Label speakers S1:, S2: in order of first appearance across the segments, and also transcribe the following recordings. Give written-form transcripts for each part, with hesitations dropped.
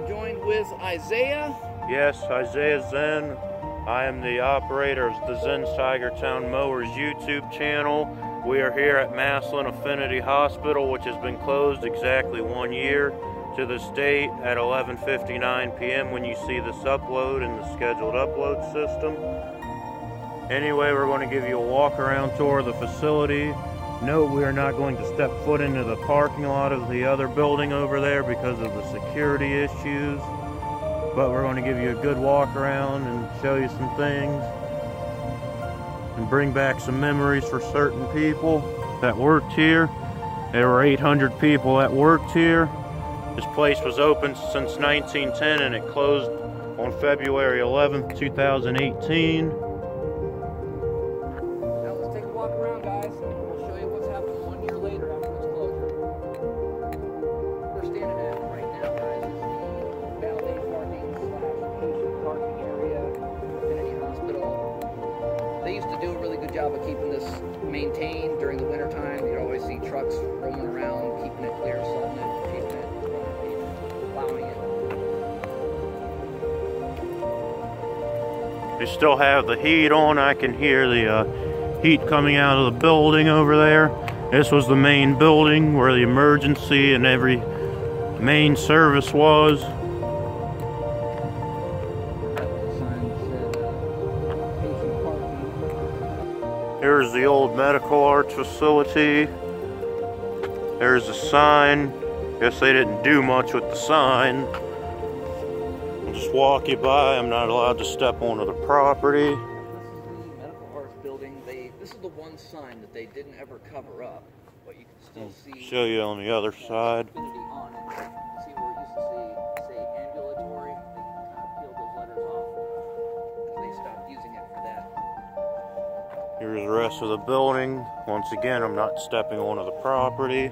S1: I'm joined with Isaiah.
S2: Yes, Isaiah Zinn. I am the operator of the Zinn Tigertown Mowers YouTube channel. We are here at Massillon Affinity Hospital, which has been closed exactly 1 year to this date at 11:59 p.m. when you see this upload in the scheduled upload system. Anyway, we're going to give you a walk around tour of the facility. Note, we are not going to step foot into the parking lot of the other building over there because of the security issues. But we're going to give you a good walk around and show you some things and bring back some memories for certain people that worked here. There were 800 people that worked here. This place was open since 1910 and it closed on February 11th, 2018.
S1: Now let's take a walk around, guys, and we'll show you what's happened 1 year later after its closure. We're standing at right now, guys, is the valet parking / patient parking area for Affinity Hospital. They used to do a really good job of keeping this maintained during the winter time. You'd always see trucks roaming around, keeping it clear, salting it, keeping it, plowing it.
S2: They still have the heat on. I can hear the heat coming out of the building over there. This was the main building where the emergency and every main service was. Here's the old medical arts facility. There's a sign. Guess they didn't do much with the sign. I'll just walk you by. I'm not allowed to step onto the property.
S1: This is the medical arts building. This is the one sign that they didn't ever cover up, but you can still see.
S2: Show you on the other side.
S1: Affinity on it. You can see where it used to say ambulatory. They kind of peeled those letters off because they stopped using it for that.
S2: Here's the rest of the building. Once again, I'm not stepping onto the property.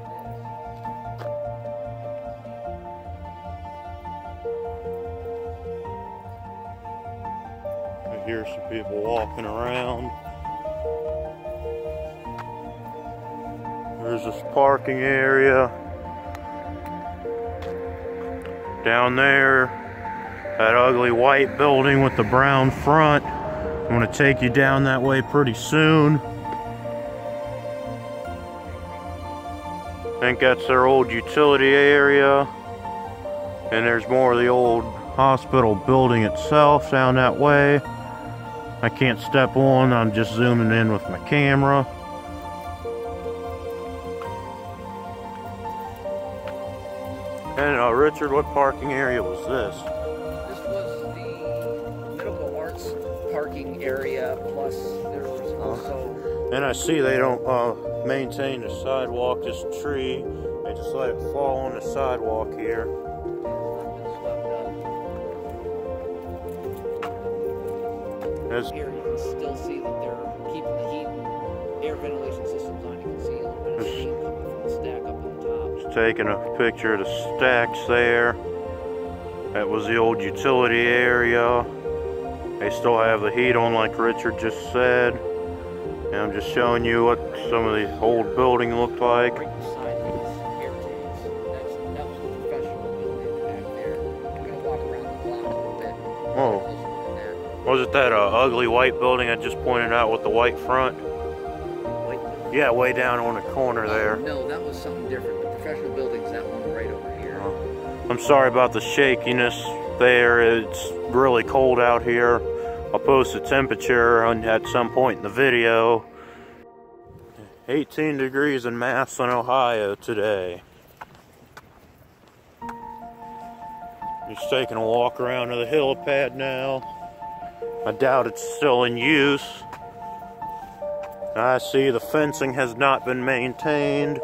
S2: Here's some people walking around. There's this parking area. Down there, that ugly white building with the brown front. I'm going to take you down that way pretty soon. I think that's their old utility area. And there's more of the old hospital building itself down that way. I can't step on, I'm just zooming in with my camera. And Richard, what parking area was this?
S1: This was the medical arts parking area, plus there was also...
S2: And I see they don't maintain the sidewalk, this tree. They just let it fall on the sidewalk here.
S1: Here you can still see that they're keeping the heat and air ventilation systems on. You can see a little bit of steam coming from the stack up on the top.
S2: Just taking a picture of the stacks there. That was the old utility area. They still have the heat on like Richard just said. And I'm just showing you what some of the old building looked like.
S1: Right beside these air tanks. That was the professional building back there. I'm going to walk around the block a little bit.
S2: Oh. Was it that ugly white building I just pointed out with the white front?
S1: White?
S2: Yeah, way down on the corner there.
S1: No, that was something different. The professional building's that one right over here.
S2: I'm sorry about the shakiness there. It's really cold out here. I'll post the temperature at some point in the video. 18 degrees in Massillon, Ohio today. Just taking a walk around to the helipad now. I doubt it's still in use. I see the fencing has not been maintained.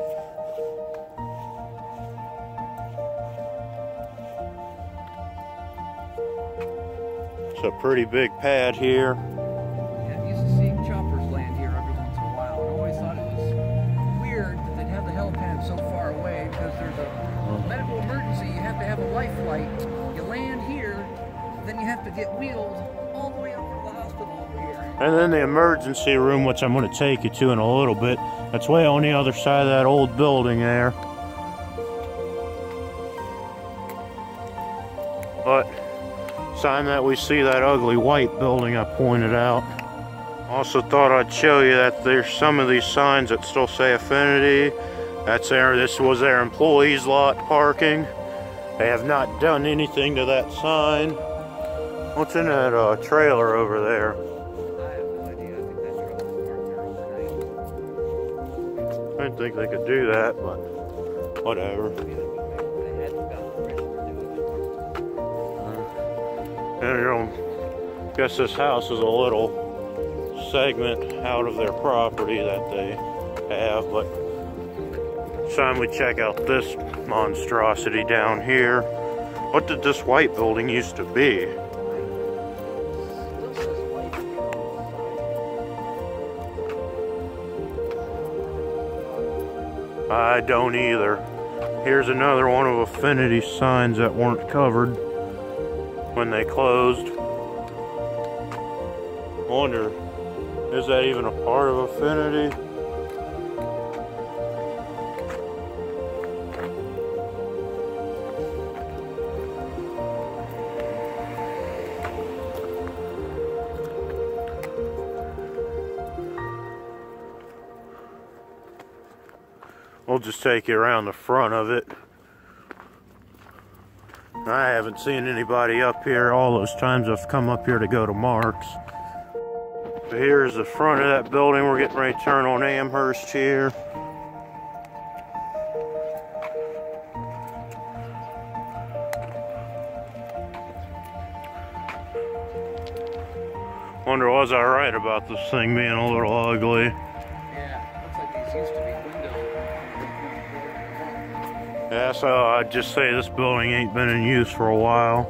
S2: It's a pretty big pad here.
S1: Yeah, I used to see choppers land here every once in a while, and I always thought it was weird that they'd have the helipad so far away because there's a medical emergency. You have to have a life flight. You land here, then you have to get wheeled all the way over to the hospital over here.
S2: And then the emergency room, which I'm going to take you to in a little bit. That's way on the other side of that old building there. But sign that we see that ugly white building I pointed out. Also thought I'd show you that there's some of these signs that still say Affinity. This was their employees' lot parking. They have not done anything to that sign. What's in that trailer over there?
S1: I have no idea. I think that truck was parked there overnight.
S2: I didn't think they could do that, but whatever.
S1: They hadn't gotten permission to do it.
S2: And you know, I guess this house is a little segment out of their property that they have, but it's time we check out this monstrosity down here. What did this white building used to be? I don't either. Here's another one of Affinity signs that weren't covered when they closed. I wonder, is that even a part of Affinity? We'll just take you around the front of it. I haven't seen anybody up here all those times I've come up here to go to Mark's. So here's the front of that building. We're getting ready to turn on Amherst here. Wonder, was I right about this thing being a little ugly?
S1: Yeah, looks like these used to be windows.
S2: Yeah, so I'd just say this building ain't been in use for a while.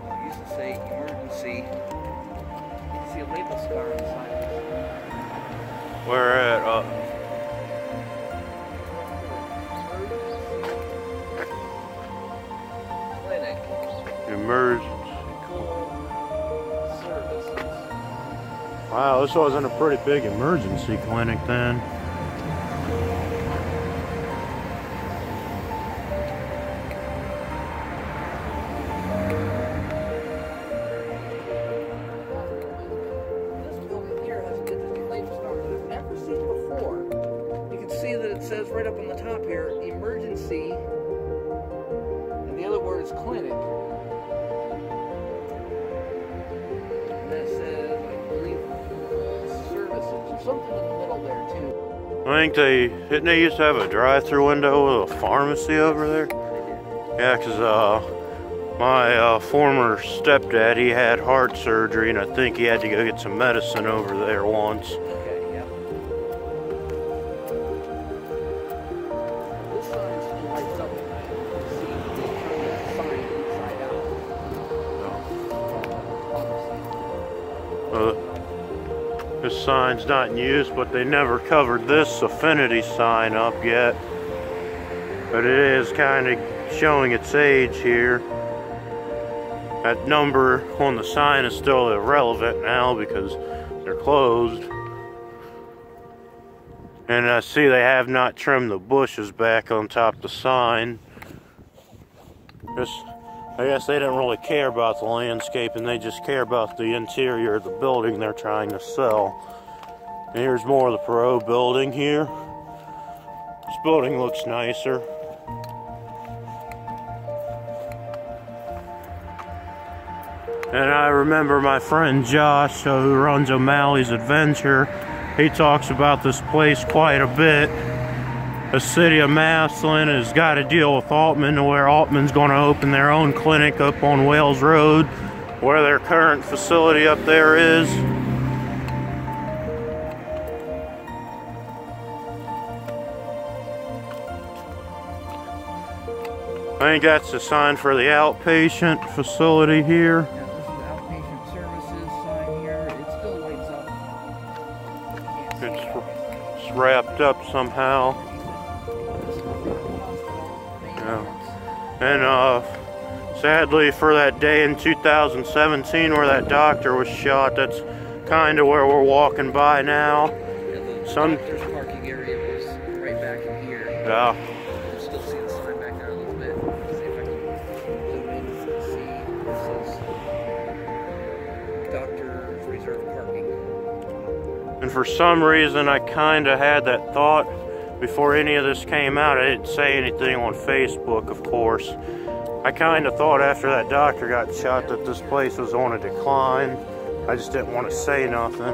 S1: It used to say emergency. You can see a label scar on the side of this.
S2: Where at?
S1: Clinic.
S2: Emergency.
S1: Services.
S2: Wow, this wasn't a pretty big emergency clinic then.
S1: Says right up on the top here, emergency, and the other word is clinic. And then it says, I believe, services, or something in the middle there too.
S2: I think didn't they used to have a drive-through window with a pharmacy over there? Yeah, because my former stepdad, he had heart surgery, and I think he had to go get some medicine over there once. This sign's not in use, but they never covered this Affinity sign up yet. But it is kind of showing its age here. That number on the sign is still irrelevant now because they're closed. And I see they have not trimmed the bushes back on top of the sign. I guess they didn't really care about the landscape, and they just care about the interior of the building they're trying to sell. And here's more of the Perot building here. This building looks nicer. And I remember my friend Josh, who runs O'Malley's Adventure, he talks about this place quite a bit. The city of Massillon has got to deal with Altman, to where Altman's going to open their own clinic up on Wales Road, where their current facility up there is. I think that's the sign for the outpatient facility here.
S1: Yeah, this is the outpatient services sign here. It still lights up.
S2: It's wrapped up somehow. And sadly, for that day in 2017 where that doctor was shot, that's kind of where we're walking by now.
S1: Yeah, the doctor's parking area was right back in here.
S2: Yeah.
S1: You can still see the sign back there a little bit. See if I can
S2: for some reason I kind of had that thought before any of this came out. I didn't say anything on Facebook, of course. I kind of thought after that doctor got shot that this place was on a decline. I just didn't want to say nothing.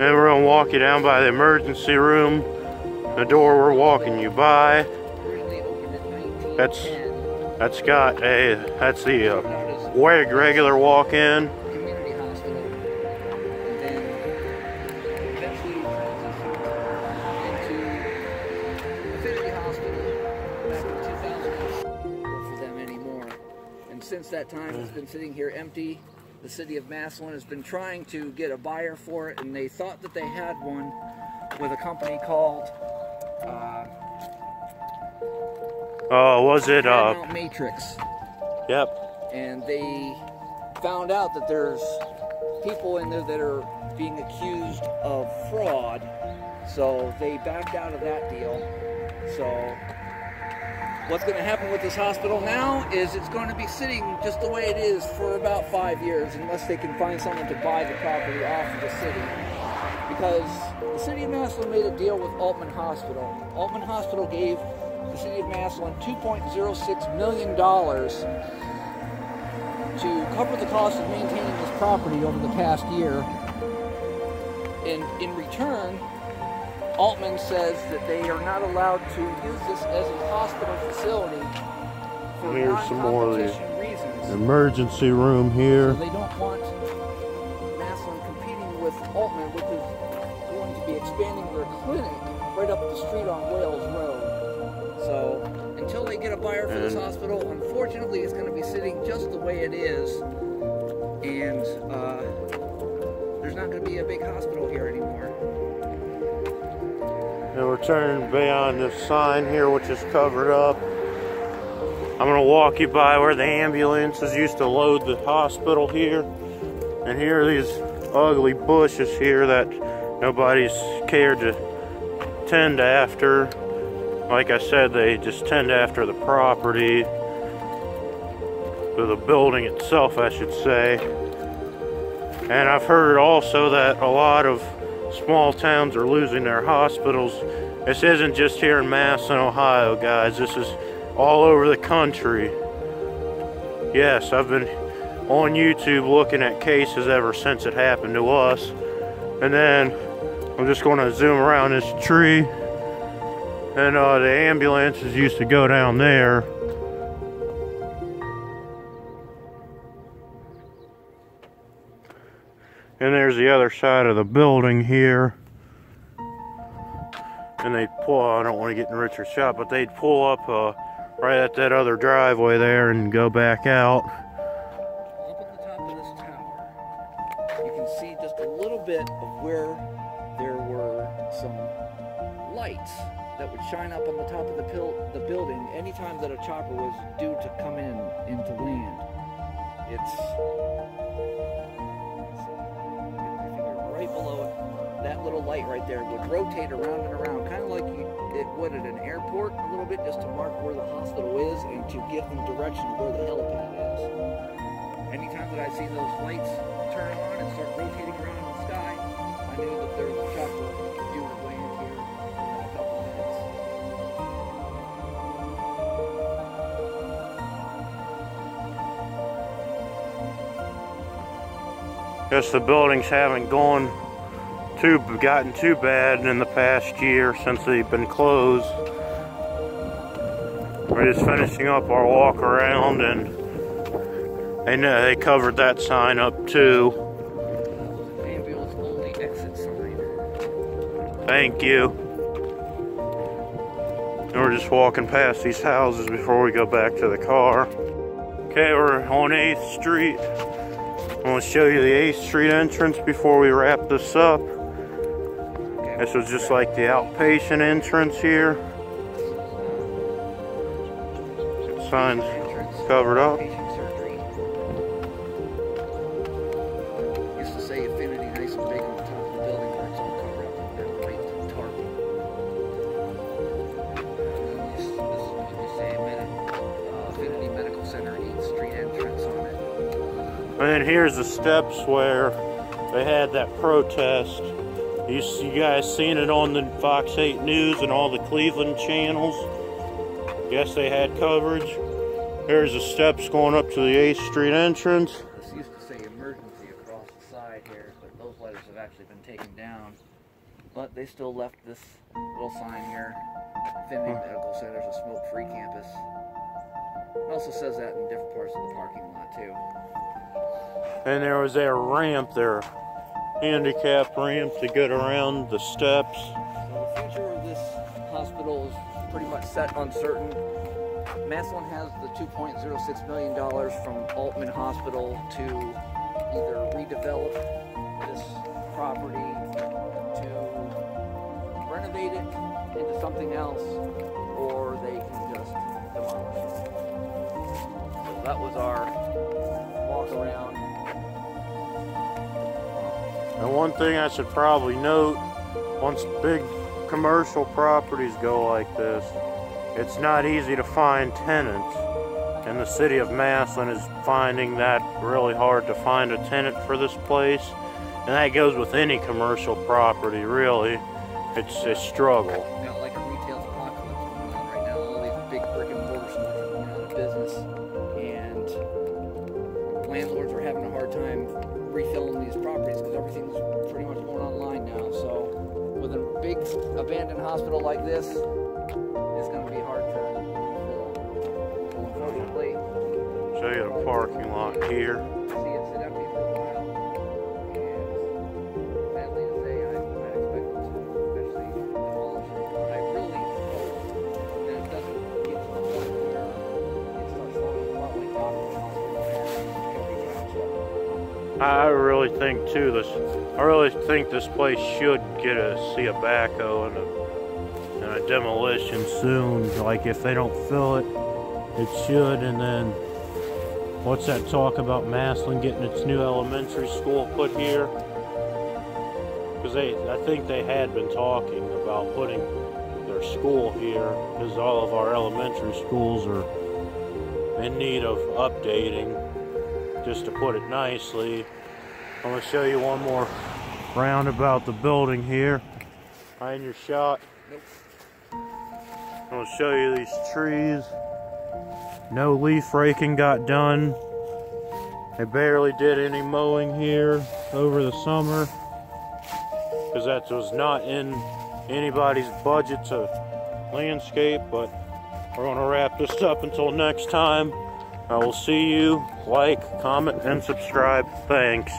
S2: And we're gonna walk you down by the emergency room, the door we're walking you by. That's the regular walk-in.
S1: Community hospital, and then eventually transitioned into Affinity Hospital back in 2000. For them anymore, and since that time it's been sitting here empty. The city of Massillon has been trying to get a buyer for it, and they thought that they had one with a company called
S2: was it
S1: Matrix?
S2: Yep.
S1: And they found out that there's people in there that are being accused of fraud, so they backed out of that deal. So what's going to happen with this hospital now is it's going to be sitting just the way it is for about 5 years, unless they can find someone to buy the property off of the city. Because the city of Massillon made a deal with Altman Hospital. Altman Hospital gave the city of Massillon $2.06 million to cover the cost of maintaining this property over the past year. And in return, Altman says that they are not allowed to use this as a hospital facility for non-competition reasons.
S2: Emergency room here.
S1: So they don't want Massillon competing with Altman, which is going to be expanding their clinic right up the street on Wales Road. So until they get a buyer for this hospital, unfortunately it's going to be sitting just the way it is. And there's not going to be a big hospital here anymore.
S2: And we're turning beyond this sign here, which is covered up. I'm gonna walk you by where the ambulances used to load the hospital here. And here are these ugly bushes here that nobody's cared to tend after. Like I said, they just tend after the property, or the building itself, I should say. And I've heard also that a lot of small towns are losing their hospitals. This isn't just here in Massillon, Ohio, guys. This is all over the country. Yes, I've been on YouTube looking at cases ever since it happened to us. And then I'm just going to zoom around this tree. And the ambulances used to go down there. And there's the other side of the building here. And they'd pull, I don't want to get in Richard's shot, but they'd pull up right at that other driveway there and go back out.
S1: Up at the top of this tower, you can see just a little bit of where there were some lights that would shine up on the top of the building anytime that a chopper was due to come into land. Right below it, that little light right there would rotate around and around, kind of like it would at an airport a little bit, just to mark where the hospital is and to give them direction of where the helipad is. Anytime that I see those lights turn on and start rotating around in the sky, I knew that there was a chopper due to land here in a couple minutes.
S2: Guess the buildings haven't gotten too bad in the past year since they've been closed. We're just finishing up our walk around, and they covered that sign up too.
S1: Ambulance only exit sign.
S2: Thank you. And we're just walking past these houses before we go back to the car. Okay, we're on 8th Street. I'm going to show you the 8th Street entrance before we wrap this up. This was just like the outpatient entrance here. Signs covered up.
S1: Used to say Affinity nice and big on the top of the building, where it's all covered up with that white tarp. This is what you say a minute.
S2: And then here's the steps where they had that protest. You guys seen it on the Fox 8 News and all the Cleveland channels. Yes, they had coverage. Here's the steps going up to the 8th Street entrance.
S1: This used to say emergency across the side here, but those letters have actually been taken down. But they still left this little sign here. Affinity Medical Center is a smoke-free campus. It also says that in different parts of the parking lot too.
S2: And there was a ramp there, handicap ramp to get around the steps.
S1: So the future of this hospital is pretty much set uncertain. Massillon has the $2.06 million from Altman Hospital to either redevelop this property, to renovate it into something else, or they can just demolish it. So that was our walk around.
S2: And one thing I should probably note, once big commercial properties go like this, it's not easy to find tenants. And the city of Massillon is finding that really hard to find a tenant for this place. And that goes with any commercial property, really. It's a struggle.
S1: Got like a retail apocalypse going on right now. All these big brick and mortar stores are going out of business, and landlords are having a hard time refilling these properties because everything's pretty much going online now. So with a big abandoned hospital like this, it's going to be hard to refill. Unfortunately,
S2: Show you the parking lot here.
S1: see it sit empty for a while, and sadly to say, I'd expect them to eventually demolish it. But I really hope that it doesn't get to the point where it starts looking a lot like Dr. Hospital and every township.
S2: I really think too this place should see a backhoe and a demolition soon. Like if they don't fill it, it should. And then what's that talk about Massillon getting its new elementary school put here? Because I think they had been talking about putting their school here, because all of our elementary schools are in need of updating, just to put it nicely. I'm going to show you one more round about the building here. Right in your shot.
S1: Nope.
S2: I'm going to show you these trees. No leaf raking got done. They barely did any mowing here over the summer, because that was not in anybody's budget to landscape. But we're going to wrap this up until next time. I will see you. Like, comment, and subscribe. Thanks.